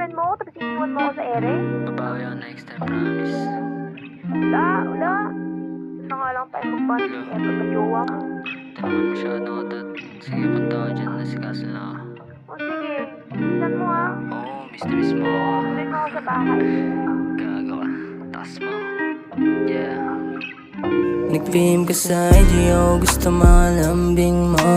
iiwan mo ako, tapos iiwan mo ako sa ere? Babawi ako next time, promise. Wala. Gusto nga lang tayo mag-bond ni Ever na jowa mo. Ito naman masyado ko, Dad. Sige, punta ako dyan. Nasikaso lang ako. O sige, bisan mo ha. Oo, miss na miss mo ako. Bisan mo ako sa bahay. Gagawa. Taas mo. Yeah. Nag-PM ka sa IG, ako gusto malambing mo.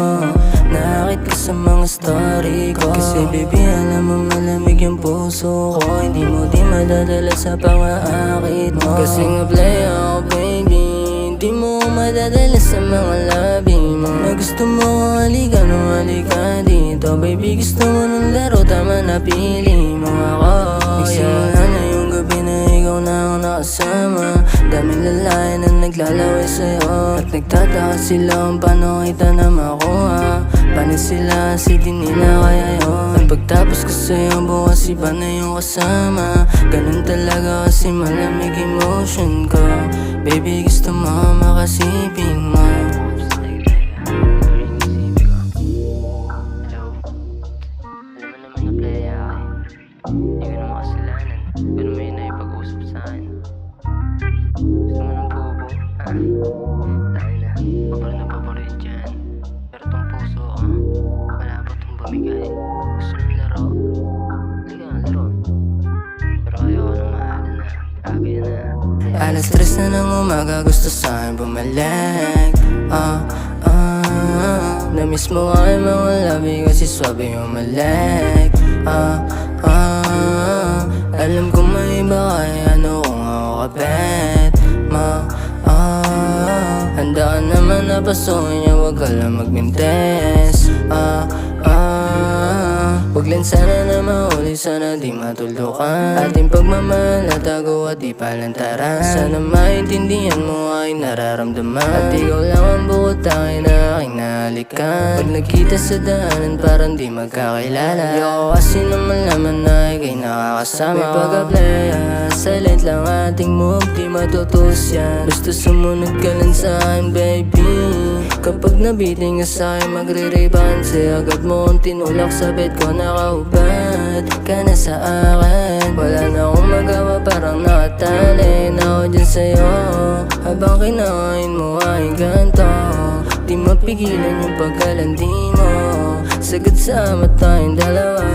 Nakakit ka sa mga story ko. Kasi baby, alam mo malamig yung puso ko. Hindi mo di madadala sa pangaakit mo. Kasi nga play ako baby, hindi mo madadala sa mga labi mo. Na gusto mo halika, no halika dito. Baby, gusto mo ng laro, tama na pili mo ako. Nagsimula na yung gabi na ikaw na ako nakasama. Daming lalaki na naglalaway sa'yo. At nagtataka sila kung paano kita na makuha. Paano sila kasi di nila kaya yun. At pagtapos ko sa'yo bukas iba na yung kasama. Ganun talaga kasi malamig emotion ko. Baby, gusto mo makasiping mo. Hindi ko naman kasalanan. Pero may naipag-usap sa akin. Gusto mo ng bobo? Tayo na. Paparin na paparin dyan. Pero tong puso ko, wala pa tong bumigay. Gusto ng laro. Halika, laro. Pero ayoko nang mahalan na. Sabi na. Alas 3 na ng umaga, gusto sa'kin bumalik. Na-miss mo nga yung mga labi kasi swabe yung malik. Alam ko may iba kaya ano kung ako kapit mo. Handa ka naman na pasukin niya, wag ka lang magmintes. Huwag lang sana na mahuli, sana di matuldukan. Ating pagmamahal na tago at di palantaran. Sana maintindihan mo ay nararamdaman. At ikaw lang ang bukod tayo na aking nahalikan. Pag nagkita sa daanan parang di magkakilala. Ayoko kasi naman naman na ikay nakakasama. May pag-apply, silent lang ating move, di matutus yan. Basta sumunod ka lang sa akin baby. Kapag nabiting ka sa'kin magre-rebanse. Agad mo kong tinulak sa bed ko, nakahubad ka na sa akin. Wala na akong magawa, parang nakatali na ako dyan sa'yo. Habang kinakain mo ay ganto, di mapigilan yung pagkalandi mo. Sagad sa mata tayong dalawa.